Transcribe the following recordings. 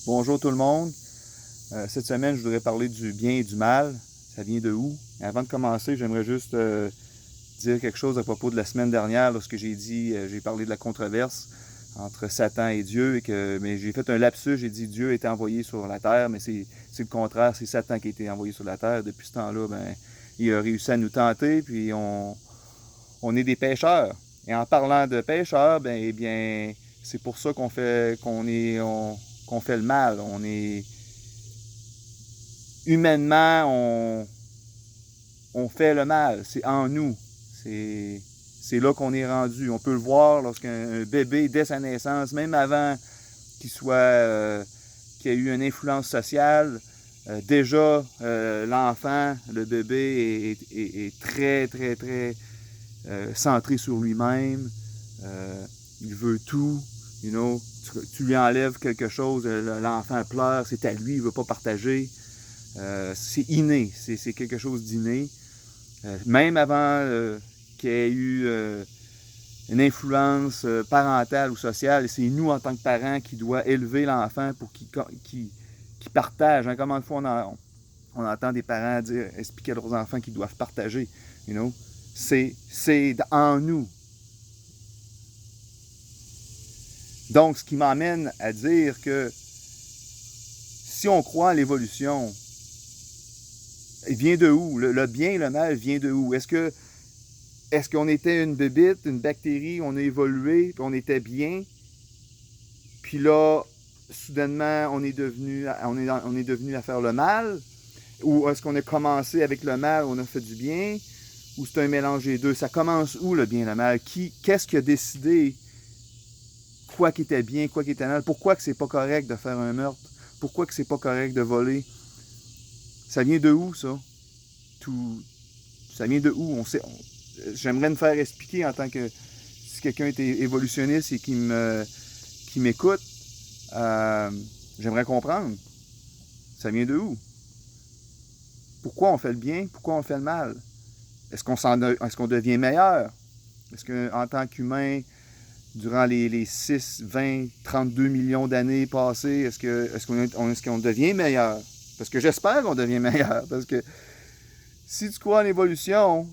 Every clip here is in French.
Bonjour tout le monde. Cette semaine, je voudrais parler du bien et du mal. Ça vient de où? Et avant de commencer, j'aimerais juste dire quelque chose à propos de la semaine dernière lorsque j'ai parlé de la controverse entre Satan et Dieu, mais j'ai fait un lapsus, j'ai dit Dieu a été envoyé sur la terre, mais c'est le contraire, c'est Satan qui a été envoyé sur la terre. Depuis ce temps-là, il a réussi à nous tenter, puis on est des pécheurs. Et en parlant de pécheurs, c'est pour ça qu'on fait le mal. Humainement, on fait le mal. C'est en nous. C'est là qu'on est rendu. On peut le voir lorsqu'un bébé, dès sa naissance, même avant qu'il ait eu une influence sociale, déjà, l'enfant, le bébé est très, très, très centré sur lui-même. Il veut tout. You know, tu lui enlèves quelque chose, l'enfant pleure, c'est à lui, il ne veut pas partager. C'est inné, c'est quelque chose d'inné. Même avant qu'il y ait eu une influence parentale ou sociale, c'est nous en tant que parents qui doit élever l'enfant pour qu'il partage. Hein. Combien de fois on entend des parents expliquer à leurs enfants qu'ils doivent partager. You know? C'est en nous. Donc, ce qui m'amène à dire que si on croit en l'évolution, il vient de où? Le bien et le mal vient de où? Est-ce qu'on était une bébite, une bactérie, on a évolué, puis on était bien, puis là, soudainement, on est devenu à faire le mal? Ou est-ce qu'on a commencé avec le mal, on a fait du bien? Ou c'est un mélange des deux? Ça commence où, le bien et le mal? Qu'est-ce qui a décidé quoi qui était bien, quoi qui était mal? Pourquoi que c'est pas correct de faire un meurtre? Pourquoi que c'est pas correct de voler? Ça vient de où, ça? Ça vient de où? J'aimerais me faire expliquer en tant que si quelqu'un est évolutionniste et qui m'écoute, j'aimerais comprendre. Ça vient de où? Pourquoi on fait le bien? Pourquoi on fait le mal? Est-ce qu'on devient meilleur? Est-ce qu'en tant qu'humain, durant les 6, 20, 32 millions d'années passées, est-ce qu'on devient meilleur? Parce que j'espère qu'on devient meilleur. Parce que si tu crois en l'évolution,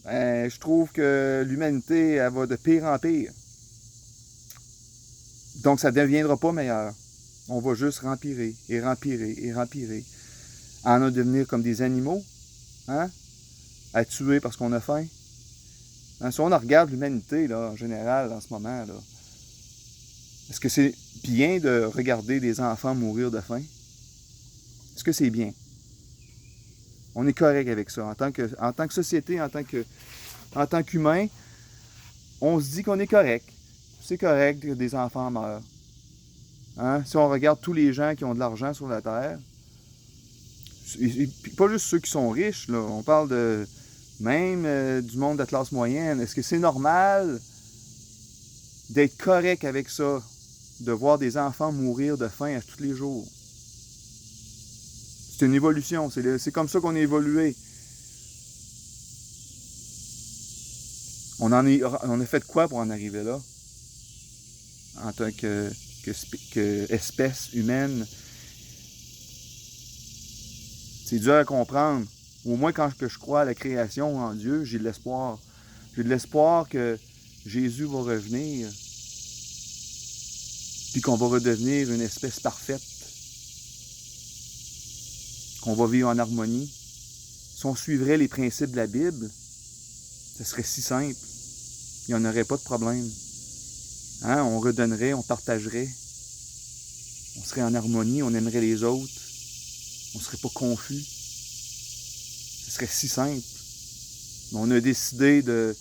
je trouve que l'humanité, elle va de pire en pire. Donc, ça ne deviendra pas meilleur. On va juste rempirer et rempirer et rempirer. En devenir comme des animaux, hein? À tuer parce qu'on a faim. Hein? Si on regarde l'humanité, là, en général, en ce moment, là, est-ce que c'est bien de regarder des enfants mourir de faim? Est-ce que c'est bien? On est correct avec ça. En tant que société, en tant qu'humain, on se dit qu'on est correct. C'est correct que des enfants meurent. Hein? Si on regarde tous les gens qui ont de l'argent sur la Terre, et pas juste ceux qui sont riches, là, on parle de même du monde de la classe moyenne. Est-ce que c'est normal d'être correct avec ça, de voir des enfants mourir de faim à tous les jours? C'est une évolution, c'est comme ça qu'on a évolué. On a fait quoi pour en arriver là? En tant qu'espèce humaine, c'est dur à comprendre. Au moins quand je crois à la création en Dieu, j'ai de l'espoir. J'ai de l'espoir que Jésus va revenir, puis qu'on va redevenir une espèce parfaite, qu'on va vivre en harmonie. Si on suivrait les principes de la Bible, ce serait si simple. Il n'y en aurait pas de problème. Hein? On redonnerait, on partagerait. On serait en harmonie, on aimerait les autres. On ne serait pas confus. Ce serait si simple. Mais on a décidé de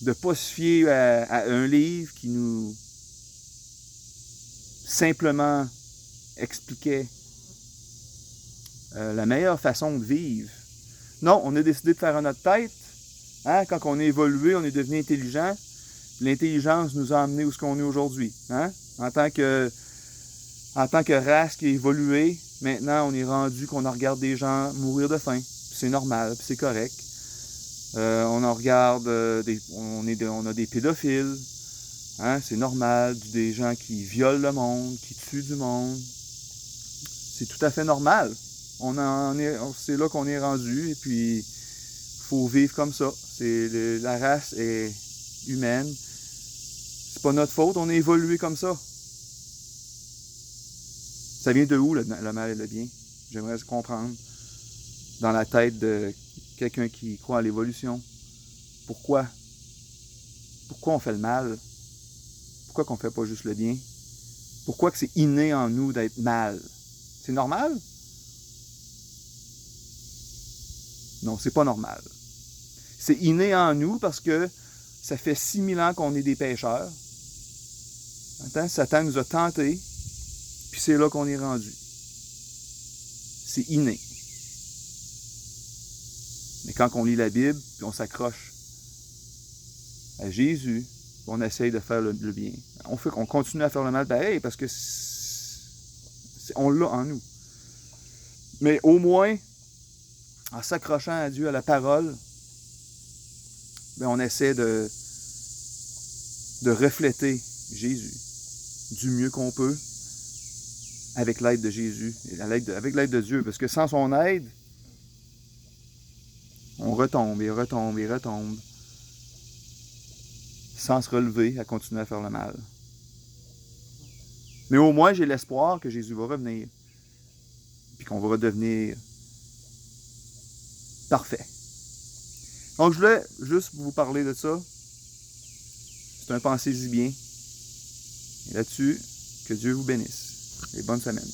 ne pas se fier à un livre qui nous simplement expliquait la meilleure façon de vivre. Non, on a décidé de faire à notre tête. Hein? Quand on a évolué, on est devenu intelligent. L'intelligence nous a amenés où ce qu'on est aujourd'hui. Hein? En tant que race qui a évolué, maintenant on est rendu qu'on regarde des gens mourir de faim. C'est normal, c'est correct. On en regarde, on a des pédophiles, Hein, c'est normal, des gens qui violent le monde, qui tuent du monde. C'est tout à fait normal. C'est là qu'on est rendu, et puis il faut vivre comme ça. La race est humaine. C'est pas notre faute, on a évolué comme ça. Ça vient de où, le mal et le bien? J'aimerais comprendre. Dans la tête de quelqu'un qui croit à l'évolution. Pourquoi? Pourquoi on fait le mal? Pourquoi qu'on fait pas juste le bien? Pourquoi que c'est inné en nous d'être mal? C'est normal? Non, c'est pas normal. C'est inné en nous parce que ça fait 6000 ans qu'on est des pécheurs. Attends, Satan nous a tentés, puis c'est là qu'on est rendu. C'est inné. Mais quand on lit la Bible, puis on s'accroche à Jésus, on essaye de faire le bien. On continue à faire le mal pareil parce que on l'a en nous. Mais au moins, en s'accrochant à Dieu, à la parole, bien, on essaie de refléter Jésus du mieux qu'on peut avec l'aide de Jésus, avec l'aide de Dieu. Parce que sans son aide, on retombe et retombe et retombe sans se relever, à continuer à faire le mal. Mais au moins, j'ai l'espoir que Jésus va revenir, puis qu'on va redevenir parfait. Donc, je voulais juste vous parler de ça. C'est un pensez-y bien. Et là-dessus, que Dieu vous bénisse. Et bonne semaine.